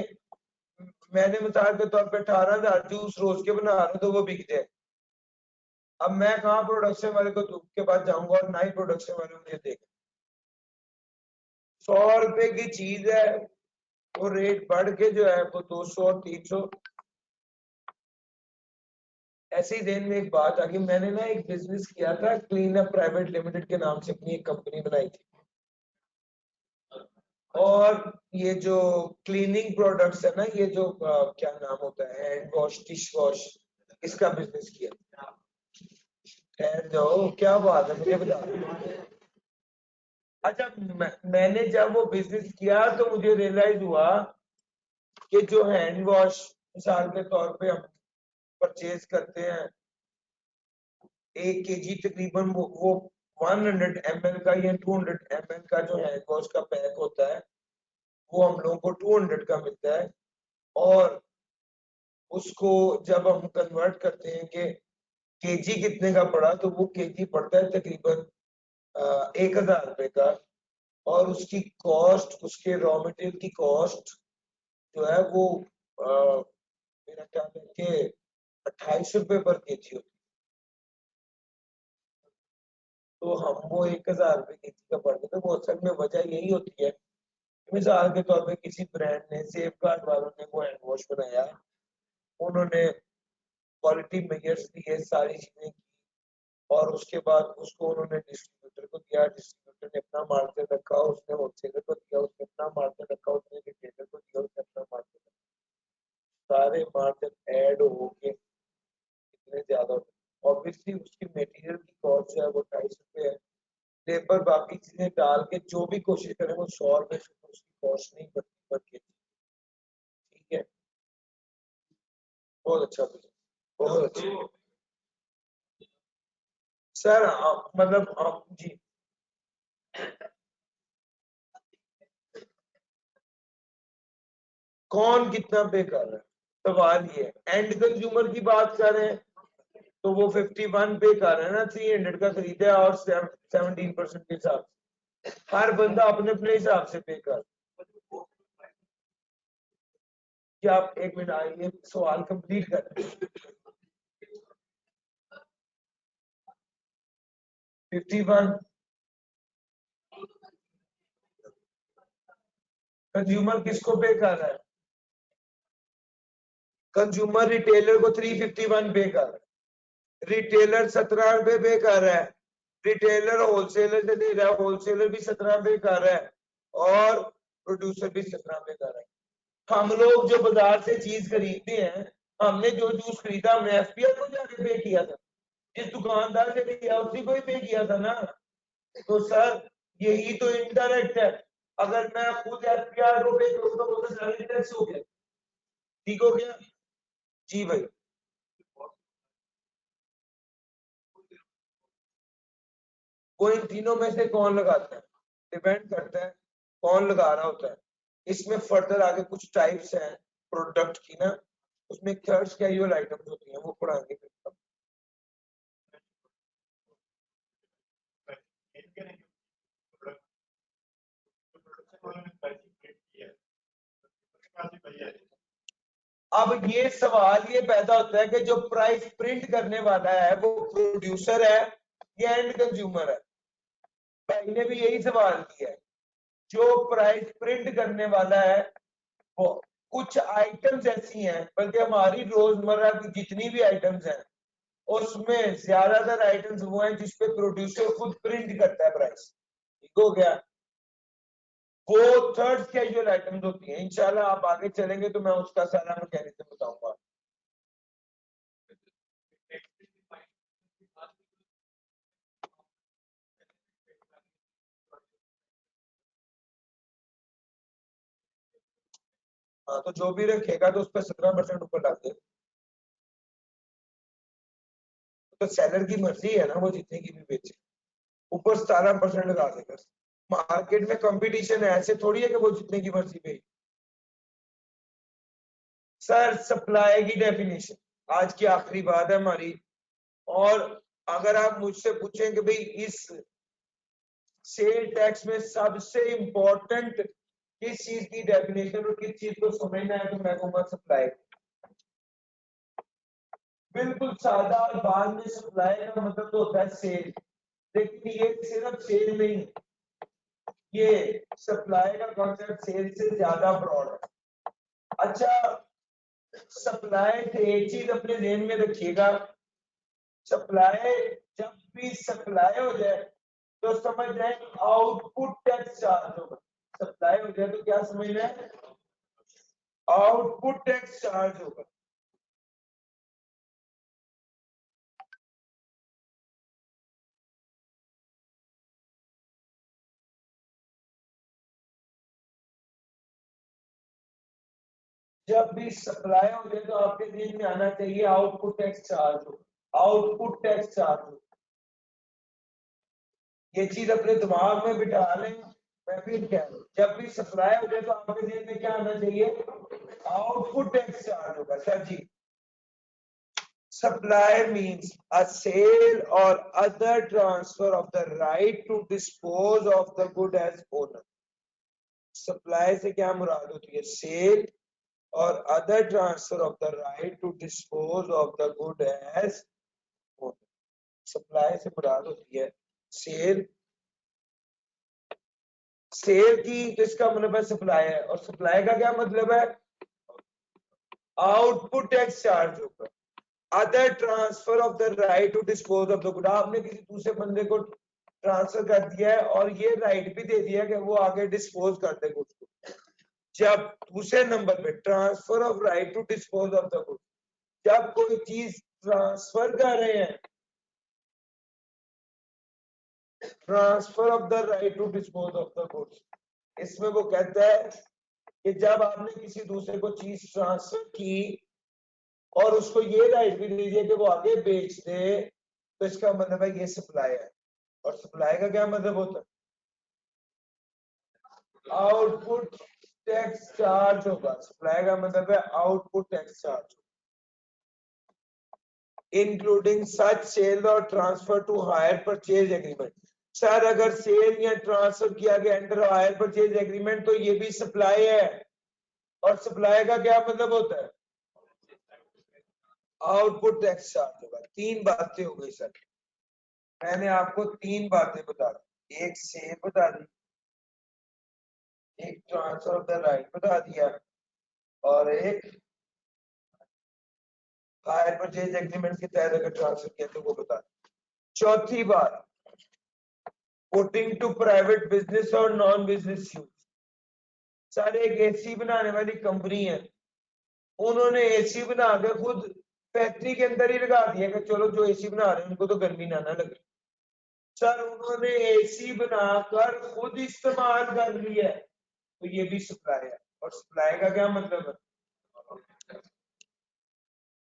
मैंने मिसाल के तौर पे 18,000 जूस रोज के बना रहा हूं तो वो बिक जाए। अब मैं कहा प्रोडक्शन वाले को के पास जाऊंगा और ना ही प्रोडक्शन वाले मुझे देगा। 100 रुपए की चीज है, वो रेट बढ़ के जो है वो 200 300। ऐसे ही दिन में एक बात आ गई, मैंने ना एक बिजनेस किया था, क्लीन अप प्राइवेट लिमिटेड के नाम से अपनी एक कंपनी बनाई थी। और ये जो क्लीनिंग प्रोडक्ट्स है ना, ये जो क्या नाम होता है, हैंड वॉश, डिश वॉश, इसका बिजनेस किया। ठहर जाओ, क्या बात है मुझे बता दो। अच्छा, मैंने जब वो बिजनेस किया तो मुझे रियलाइज हुआ कि जो हैंड वॉश मिसाल के तौर पे हम परचेज करते हैं 1 kg तकरीबन, वो 100 ml का या 200 ml का जो हैंड वॉश का पैक होता है वो हम लोगों को 200 का मिलता है। और उसको जब हम कन्वर्ट करते हैं कि केजी कितने का पड़ा, तो वो केजी पड़ता है तकरीबन 1,000 रुपए का। और उसकी कॉस्ट, उसके रॉ मटेरियल की कॉस्ट जो है वो मेरा ख्याल है कि 28 रुपए पर केजी होती है। तो हम वो 1,000 रुपए केजी का पड़ते थे। वो असल में वजह यही होती है, मिसाल के तौर पे किसी ब्रांड ने, सेफ गार्ड वालों ने वो हैंड वॉश बनाया, उन्होंने क्वालिटी मेजर्स दिए, सारी चीजें की, और उसके बाद उसको उन्होंने डिस्ट्रीब्यूटर को दिया, डिस्ट्रीब्यूटर ने अपना मार्जिन रखा, उसने होलसेलर को दिया, उसने अपना मार्जिन रखा, उसने रिटेलर को दिया, उसने अपना मार्जिन रखा। सारे मार्जिन ऐड होके इतने ज्यादा होते, ऑब्वियसली उसकी मटेरियल की कॉस्ट जो है वो 250 रुपए है। लेबर बाकी चीजें डाल के जो भी कोशिश करें वो 100 रुपए से तो उसकी कॉस्ट नहीं बढ़ती बढ़ती। ठीक है, बहुत अच्छा बिजनेस, बहुत अच्छा। सर मतलब आप जी, कौन कितना पे कर रहा है, सवाल ये एंड कंज्यूमर की बात कर रहे हैं तो वो 51 पे कर रहे हैं ना, 300 का खरीदा और 17% के हिसाब से हर बंदा अपने अपने हिसाब से पे कर। क्या आप एक मिनट आइए, सवाल कंप्लीट कर। 51 कंज्यूमर किसको पे कर रहा है? कंज्यूमर रिटेलर को 351 पे कर रहा है, रिटेलर 17 रुपए पे कर रहा है, रिटेलर होलसेलर से दे रहा है, होलसेलर भी 17 पे कर रहा है, और प्रोड्यूसर भी 17 पे कर रहा है। हम लोग जो बाजार से चीज खरीदते हैं, हमने जो जूस खरीदा हमने एफपीआई को जाके पे किया था, जिस दुकानदार से लिया उसी को ही पे किया था ना। तो सर यही तो इनडायरेक्ट है। अगर मैं खुद एफपीआई को पे करूँ तो वो तो डायरेक्ट टैक्स हो गया। ठीक हो गया जी भाई। वो इन तीनों में से कौन लगाता है, डिपेंड करता है कौन लगा रहा होता है। इसमें फर्दर आगे कुछ टाइप्स हैं प्रोडक्ट की ना, उसमें थर्ड कैजुअल आइटम्स होती हैं, वो पढ़ाएंगे फिर। अब ये सवाल ये पैदा होता है कि जो प्राइस प्रिंट करने वाला है वो प्रोड्यूसर है या एंड कंज्यूमर है। भाई ने भी यही सवाल किया है। जो प्राइस प्रिंट करने वाला है वो, कुछ आइटम्स ऐसी हैं, बल्कि हमारी रोजमर्रा की जितनी भी आइटम्स हैं उसमें ज्यादातर आइटम्स वो हैं जिसपे प्रोड्यूसर खुद प्रिंट करता है प्राइस। ठीक हो गया। वो थर्ड कैजुअल आइटम्स होती हैं। इंशाल्लाह आप आगे चलेंगे तो मैं उसका सारा मैकेनिज्म बताऊंगा। हाँ, तो जो भी रखेगा तो उस पर 17% ऊपर डाल दे। तो सेलर की मर्जी है ना, वो जितने की भी बेचे। ऊपर 17% लगा देगा। मार्केट में कंपटीशन है, ऐसे थोड़ी है कि वो जितने की मर्जी पे। सर सप्लाई की डेफिनेशन आज की आखिरी बात है हमारी, और अगर आप मुझसे पूछें कि भाई इस सेल टैक्स में सबसे इंपॉर्टेंट किस चीज की डेफिनेशन और किस चीज को समझना है, तो मैं कहूंगा सप्लाई। बिल्कुल सादा, और बाद में सप्लाई का मतलब तो होता है सेल, लेकिन ये सिर्फ सेल नहीं, ये सप्लाई का कॉन्सेप्ट सेल से ज्यादा ब्रॉड है। अच्छा, सप्लाई एक चीज अपने ध्यान में रखिएगा, सप्लाई जब भी सप्लाई हो जाए तो समझ जाए आउटपुट टैक्स चार्ज होगा। सप्लाई हो जाए तो क्या समझना है, आउटपुट टैक्स चार्ज होगा। जब भी सप्लाई हो जाए तो आपके दिन में आना चाहिए आउटपुट टैक्स चार्ज हो, आउटपुट टैक्स चार्ज हो। ये चीज अपने दिमाग में बिठा लें। मैं फिर कह रहा हूं, जब भी सप्लाई हो जाए तो आपके दिन में क्या आना चाहिए, आउटपुट टैक्स चार्ज होगा। Sir ji, supply means a sale or other transfer of the right to dispose of the good as owner। supply से क्या मुराद होती है, सेल और other transfer of the right to dispose of the good as owner। supply से मुराद होती है cell, cell की तो इसका मतलब है सप्लाई है, और सप्लाई का क्या मतलब है, आउटपुट टैक्स चार्ज होगा। Other transfer of the right to dispose of the good, आपने किसी दूसरे बंदे को ट्रांसफर कर दिया है और ये राइट भी दे दिया कि वो आगे डिस्पोज कर दे गुड्स को। जब दूसरे नंबर पे transfer of right to dispose of the good, जब कोई चीज ट्रांसफर कर रहे हैं, transfer of the right to dispose of the goods, इसमें वो कहता है कि जब आपने किसी दूसरे को चीज ट्रांसफर की और उसको ये राइट भी दे दिया कि वो आगे बेच दे, तो इसका मतलब है ये सप्लाई है। और सप्लाई का क्या मतलब होता है, आउटपुट टैक्स चार्ज होगा। सप्लाई का मतलब है output tax charge, including such sale और transfer to hire purchase agreement. Sir अगर सेल या ट्रांसफर किया गया अंडर हायर परचेज एग्रीमेंट तो ये भी सप्लाई है। और सप्लाई का क्या मतलब होता है, आउटपुट टैक्स चार्ज होगा। तीन बातें हो गई सर, मैंने आपको तीन बातें बता दी, एक सेल बता दी, एक ट्रांसफर ऑफ द राइट बता दिया, और एक हायर परचेज एग्रीमेंट के तहत अगर ट्रांसफर किया तो वो बता दिया। चौथी बात, पुटिंग टू प्राइवेट बिजनेस और नॉन बिजनेस यूज। सर एक एसी बनाने वाली कंपनी है, उन्होंने एसी बना के खुद फैक्ट्री के अंदर ही लगा दिया कि चलो जो एसी बना रहे हैं उनको तो गर्मी ना लगे। सर उन्होंने एसी बनाकर खुद इस्तेमाल कर लिया, तो ये भी सप्लाई है। और सप्लाई का क्या मतलब है,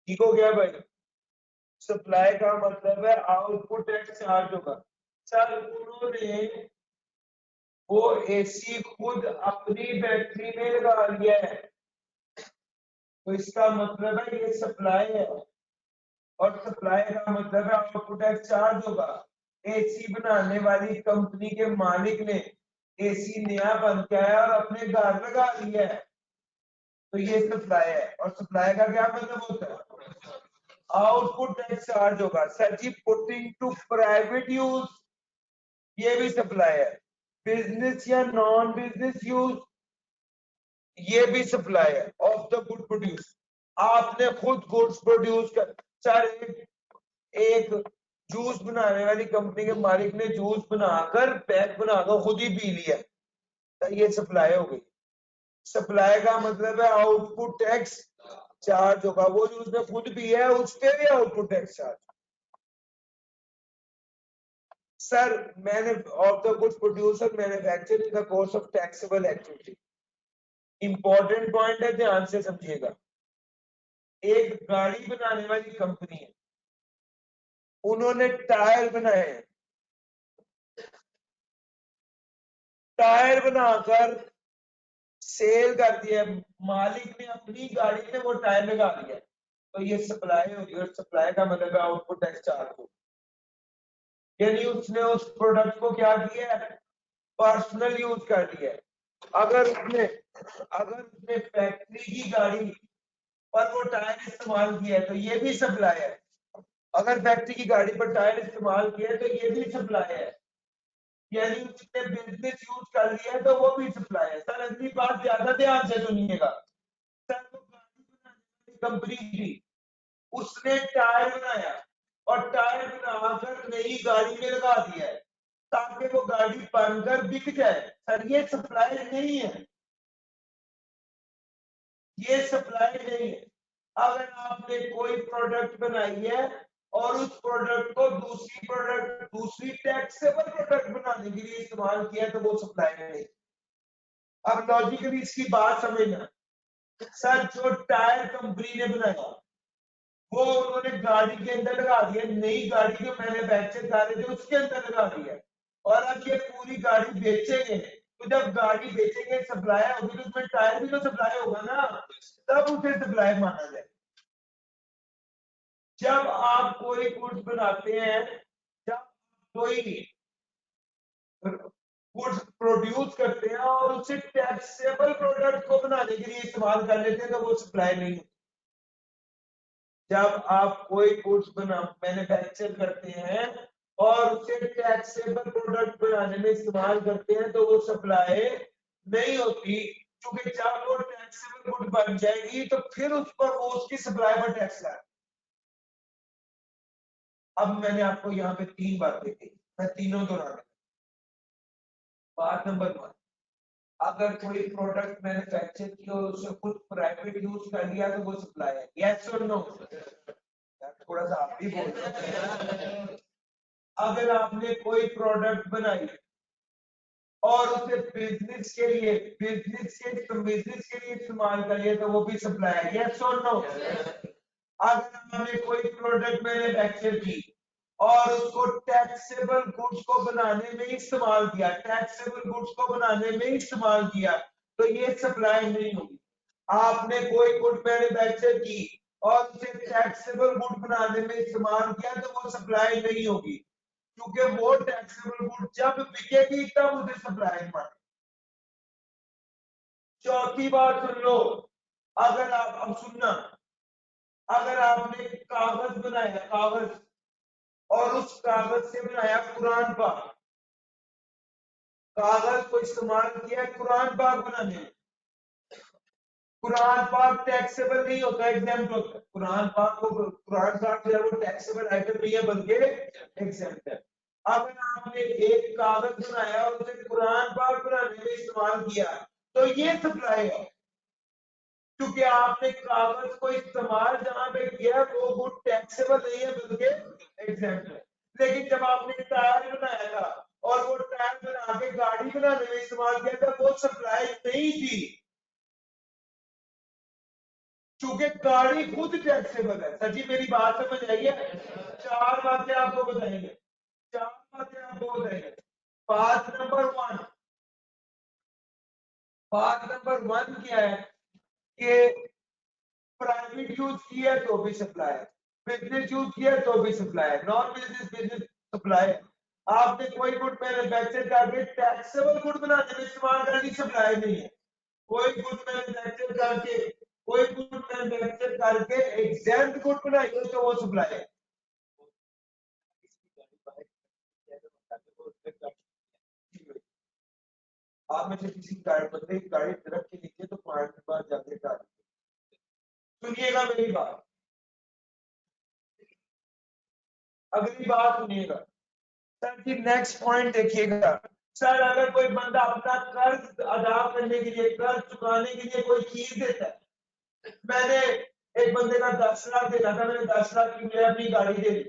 ठीक हो गया भाई। सप्लाई का मतलब है आउटपुट टैक्स चार्ज होगा। सर उन्होंने वो एसी खुद अपनी फैक्ट्री में लगा लिया है, तो इसका मतलब है ये सप्लाई है। और सप्लाई का मतलब है आउटपुट टैक्स चार्ज होगा। एसी बनाने वाली कंपनी के मालिक ने एसी नया बन के आया और अपने घर लगा लिया है, तो ये सप्लाई है। और सप्लाई का क्या मतलब होता है, आउटपुट टैक्स चार्ज होगा। Sir ji putting to private use, ये भी सप्लाई है। बिजनेस या नॉन बिजनेस यूज, ये भी सप्लाई है ऑफ द गुड प्रोड्यूस। आपने खुद गुड्स प्रोड्यूस कर, सर एक जूस बनाने वाली कंपनी के मालिक ने जूस बनाकर पैक बनाकर खुद ही पी लिया, तो ये सप्लाई हो गई। सप्लाई का मतलब है आउटपुट टैक्स चार्ज होगा। वो जो उसने खुद पिया है उस पर भी आउटपुट टैक्स चार्ज। सर मैंने of the goods producer manufacture in the course of taxable activity. Important point है, ध्यान से समझिएगा। एक गाड़ी बनाने वाली कंपनी है, उन्होंने टायर बनाए हैं, टायर बनाकर सेल कर दिया, मालिक ने अपनी गाड़ी में वो टायर लगा दिया, तो ये सप्लाई होगी, और सप्लाई का मतलब आउटपुट टैक्स चार्ज हो, यानी उसने उस प्रोडक्ट को क्या किया, पर्सनल यूज कर लिया। अगर उसने फैक्ट्री की गाड़ी पर वो टायर इस्तेमाल किया है तो ये भी सप्लाई है। अगर फैक्ट्री की गाड़ी पर टायर इस्तेमाल किया है तो ये भी सप्लाई है, यानी उसने बिजनेस यूज कर लिया है तो वो भी सप्लाई है। सर अगली बात ज्यादा ध्यान से सुनिएगा। सर वो गाड़ी बनाने वाली कंपनी थी, उसने टायर बनाया और टायर बनाकर नई गाड़ी में लगा दिया है ताकि वो गाड़ी बनकर बिक जाए। सर ये सप्लाई नहीं है, ये सप्लाई नहीं है। अगर आपने कोई प्रोडक्ट बनाई है और उस प्रोडक्ट को दूसरी टैक्सेबल प्रोडक्ट बनाने के लिए इस्तेमाल किया तो वो सप्लाई नहीं। अब लॉजिकली इसकी बात समझना। सर जो टायर कंपनी ने बनाया वो उन्होंने गाड़ी के अंदर लगा दिया, नई गाड़ी जो मैन्युफैक्चर कर रहे थे उसके अंदर लगा दिया, और अब ये पूरी गाड़ी बेचेंगे, तो जब गाड़ी बेचेंगे सप्लाई होगी तो उसमें टायर भी तो सप्लाई होगा ना, तब उसे सप्लाई माना जाए। जब आप कोई गुड्स बनाते हैं, जब कोई गुड्स प्रोड्यूस करते हैं और उसे टैक्सेबल प्रोडक्ट को बनाने के लिए इस्तेमाल कर लेते हैं तो वो सप्लाई नहीं होती। जब आप कोई गुड्स मैन्युफैक्चर करते हैं और उसे टैक्सेबल प्रोडक्ट बनाने में इस्तेमाल करते हैं तो वो सप्लाई नहीं होती, क्योंकि जब वो टैक्सेबल गुड बन जाएगी तो फिर उस पर वो उसकी सप्लाई पर टैक्स लगाए। अब मैंने आपको यहाँ पे 3 बातें की, मैं तीनों दोहरा। बात नंबर 1, अगर कोई प्रोडक्ट मैन्युफैक्चर किया और उसे खुद प्राइवेट यूज कर लिया तो वो सप्लाई है, यस और नो? थोड़ा सा आप भी बोल रहे। अगर आपने कोई प्रोडक्ट बनाई और उसे बिजनेस के लिए इस्तेमाल कर लिया तो वो भी सप्लाई है, यस और नो? अगर आपने कोई प्रोडक्ट मैन्युफैक्चर की और उसको टैक्सेबल गुड्स को बनाने में इस्तेमाल किया, तो ये सप्लाई नहीं होगी। आपने कोई गुड मैन्युफैक्चर की और उसे टैक्सेबल गुड बनाने में इस्तेमाल किया तो वो सप्लाई नहीं होगी, क्योंकि वो टैक्सेबल गुड जब बिकेगी तब उसे सप्लाई माने। चौथी बात सुन लो, अगर आप अब सुनना, अगर आपने कागज बनाया, कागज, और उस कागज से बनाया कुरान पाक, कागज को इस्तेमाल किया कुरान पाक बनाने में, कुरान पाक टैक्सेबल नहीं होता, एग्जाम्प्ट होता है। कुरान पाक जो है वो टैक्सेबल आइटम नहीं है बल्कि एग्जाम्प्ट है। अगर आपने एक कागज बनाया और उसे कुरान पाक बनाने में इस्तेमाल किया तो ये सप्लाई है, क्योंकि आपने कागज को इस्तेमाल जहां पे किया वो गुड टैक्सेबल नहीं है बल्कि एग्जाम्प्ट है। लेकिन जब आपने टायर बनाया था और वो टायर बना के गाड़ी बनाने में इस्तेमाल किया था वो सप्लाई नहीं थी, क्योंकि गाड़ी खुद टैक्सेबल है। सर जी मेरी बात समझ आई है? 4 बातें आपको बताएंगे, 4 बातें आपको बताएंगे। बात नंबर 1, क्या है कि प्राइवेट यूज किया तो भी सप्लाई है, बिजनेस यूज किया तो भी सप्लाई है, नॉन बिजनेस सप्लाई है। आपने कोई गुड मैन्युफैक्चर करके टैक्सेबल गुड बनाने में इस्तेमाल करने की सप्लाई नहीं है। कोई गुड मैन्युफैक्चर करके एग्जैम्प्ट गुड बनाई हो तो वो सप्लाई है। आप में से किसी बंदे की गाड़ी ट्रक के नीचे तो 5 बार जाके डाल, सुनिएगा मेरी बात, अगली बात सुनिएगा। सर जी नेक्स्ट पॉइंट देखिएगा। सर अगर कोई बंदा अपना कर्ज अदा करने के लिए, कर्ज चुकाने के लिए कोई चीज देता है, मैंने एक बंदे का 10 लाख देना था, मैंने 10 लाख की अपनी गाड़ी दे दी,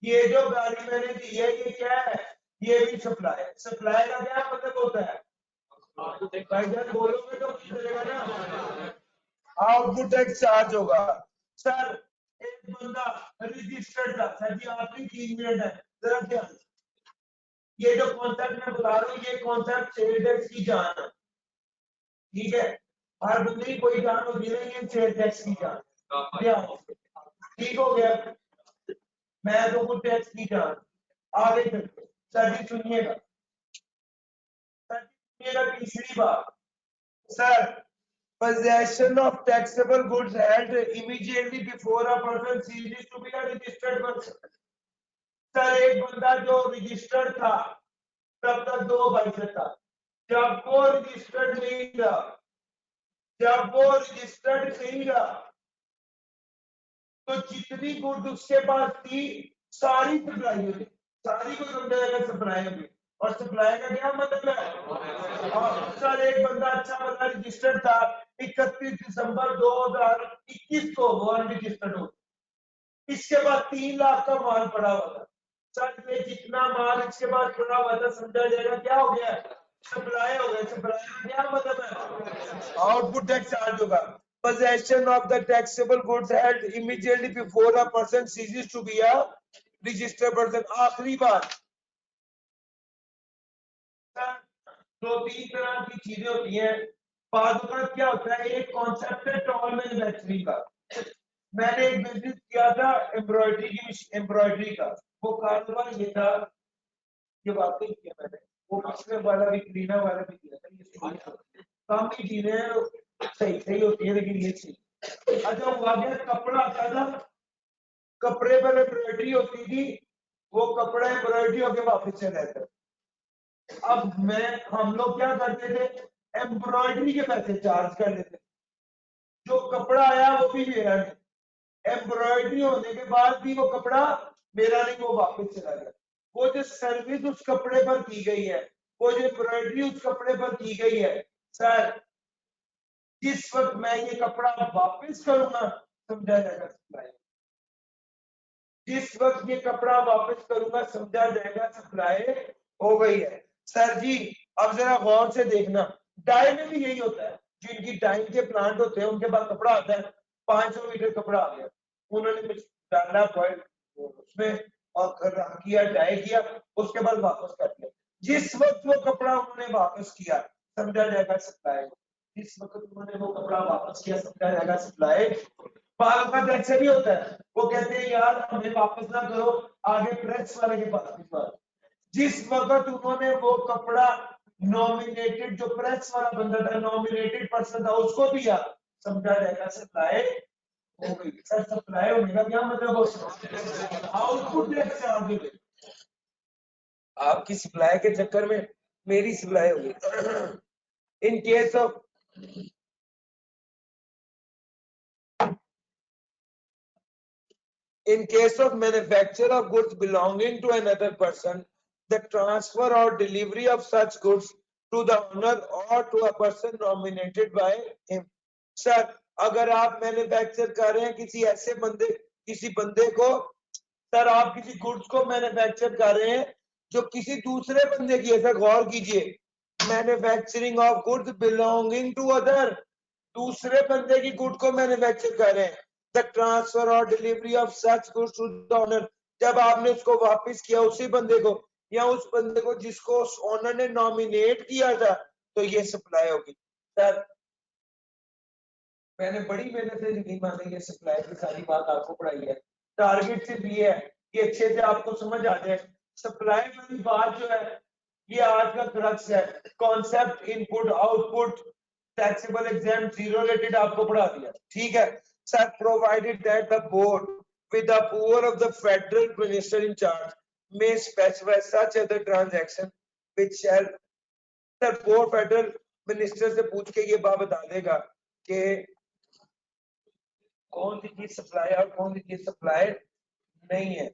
ये जो गाड़ी मैंने दी है ये क्या है, ये भी सप्लाई है। सप्लाई का क्या मतलब होता है, बोलोगे तो चलेगा ना, आउटपुट टैक्स चार्ज होगा। सर एक बंदा रजिस्टर्ड था, सर जी आपकी 3 मिनट है, जरा ध्यान, ये जो कॉन्सेप्ट मैं बता रहा हूँ ये कॉन्सेप्ट सेल टैक्स की जान है, ठीक है। हर बंदे की कोई जान होती है, ये सेल टैक्स की जान, ठीक हो गया। मैं तो कुछ टैक्स की जान आगे चलते सर जी सुनिएगा, सर जी सुनिएगा तीसरी बात sir, possession of taxable goods held immediately before a person ceases to be a registered person। Sir एक बंदा जो रजिस्टर्ड था तब तक 2 भाई था, जब वो रजिस्टर्ड नहीं था, जब वो रजिस्टर्ड नहीं था तो जितनी गुड्स उसके पास थी सारी सप्लाई हुई, सारी को समझाएगा सप्लाई हुई। और सप्लाई का क्या मतलब है, सर एक बंदा अच्छा बंदा रजिस्टर्ड था 31 दिसंबर 2021 को वो अनरजिस्टर्ड हो, इसके बाद 3 लाख का माल पड़ा हुआ था। सर ये जितना माल इसके बाद पड़ा हुआ था समझा जाएगा क्या हो गया, सप्लाई हो गया। सप्लाई का क्या मतलब है, आउटपुट टैक्स चार्ज होगा। Possession of the taxable goods held immediately before a person ceases to be a registered person। आखिरी बात, दो तीन तरह की चीजें होती हैं, बाज़ क्या होता है, एक कॉन्सेप्ट है टॉल मैन्युफैक्चरिंग का। मैंने एक बिजनेस किया था एम्ब्रॉयडरी का, वो कारोबार ये था, ये वाकई किया मैंने, वो पिछले वाला भी क्लीना वाला भी किया था, ये काम की चीजें सही सही होती है लेकिन ये चीज अच्छा हुआ गया, कपड़ा आता था, कपड़े पर एम्ब्रॉयडरी होती थी, वो कपड़ा एम्ब्रॉयडरी होके वापस चला जाता। अब हम लोग क्या करते थे, एम्ब्रॉयडरी के पैसे चार्ज कर लेते, जो कपड़ा आया वो भी मेरा नहीं, एम्ब्रॉयडरी होने के बाद भी वो कपड़ा मेरा नहीं, वो वापस चला गया। वो जो सर्विस उस कपड़े पर की गई है, वो जो एम्ब्रॉयडरी उस कपड़े पर की गई है, सर जिस वक्त मैं ये कपड़ा वापस करूंगा समझा जाएगा सप्लाई, जिस वक्त ये कपड़ा वापस करूंगा समझा जाएगा सप्लाई हो गई है। सर जी अब जरा गौर से देखना, डाई में भी यही होता है, जिनकी डाई के प्लांट होते हैं उनके पास कपड़ा आता है, 500 मीटर कपड़ा आ गया, उन्होंने डाला उसमें और किया, डाई किया, उसके बाद वापस कर दिया। जिस वक्त वो कपड़ा उन्होंने वापस किया समझा जाएगा सप्लाई, जिस वक्त उन्होंने वो कपड़ा वापस किया समझा जाएगा सप्लाई। का ऐसे भी होता है, वो कहते हैं यार हमें वापस ना करो, आगे प्रेस वाले के पास भिजवा। जिस वक्त उन्होंने वो कपड़ा नॉमिनेटेड, जो प्रेस वाला बंदा था, नॉमिनेटेड पर्सन था, उसको दिया समझा जाएगा सप्लाई हो गई। सर सप्लाई होने का क्या मतलब, आउटपुट टैक्स चार्ज, आपकी सप्लाई के चक्कर में मेरी सप्लाई हो गई। In case of In case of manufacture of goods belonging to another person, the transfer or delivery of such goods to the owner or to a person nominated by him। Sir अगर आप manufacture कर रहे हैं किसी ऐसे किसी बंदे को, सर आप किसी गुड्स को मैन्युफैक्चर कर रहे हैं जो किसी दूसरे बंदे की, ऐसा गौर कीजिए, manufacturing of goods belonging to other, दूसरे बंदे की गुड को मैन्युफैक्चर कर रहे हैं। द ट्रांसफर और delivery of such goods to the owner, जब आपने उसको वापस किया उसी बंदे को या उस बंदे को जिसको ओनर ने नॉमिनेट किया था, तो ये सप्लाई होगी। सर मैंने बड़ी मेहनत से यकीन माने ये सप्लाई की सारी बात आपको पढ़ाई है, टारगेट सिर्फ ये है कि अच्छे से आपको समझ आ जाए। सप्लाई वाली बात जो है ये आज का क्रक्स है, concept input output taxable exam zero related आपको पढ़ा दिया, ठीक है sir. Provided that the board with the approval of the federal minister in charge may specify such other transaction which shall, the board federal minister से पूछ के ये बात बता देगा कि कौन सी चीज सप्लाई और कौन सी चीज सप्लाई नहीं है।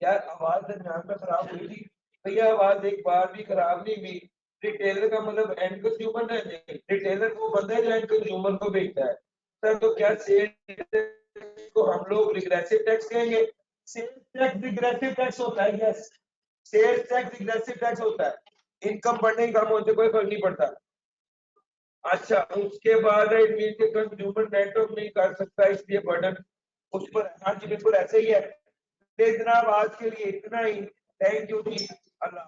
यार आवाज दरमियान में खराब हुई थी भैया, आवाज एक बार भी खराब नहीं हुई। रिटेलर का मतलब एंड कंज्यूमर नहीं, रिटेलर वो बंदा है जो एंड कंज्यूमर को बेचता है। सर तो क्या सेल को हम लोग रिग्रेसिव टैक्स कहेंगे? सेल्स टैक्स रिग्रेसिव टैक्स होता है, yes sales tax regressive tax होता है, इनकम बढ़ने कम होने कोई फर्क नहीं पड़ता। अच्छा उसके बाद कंज्यूमर नेटवर्क नहीं कर सकता इसलिए बर्डन उस पर, हाँ जी बिल्कुल ऐसे ही है। जनाब आज के लिए इतना ही, थैंक यू जी, अल्लाह।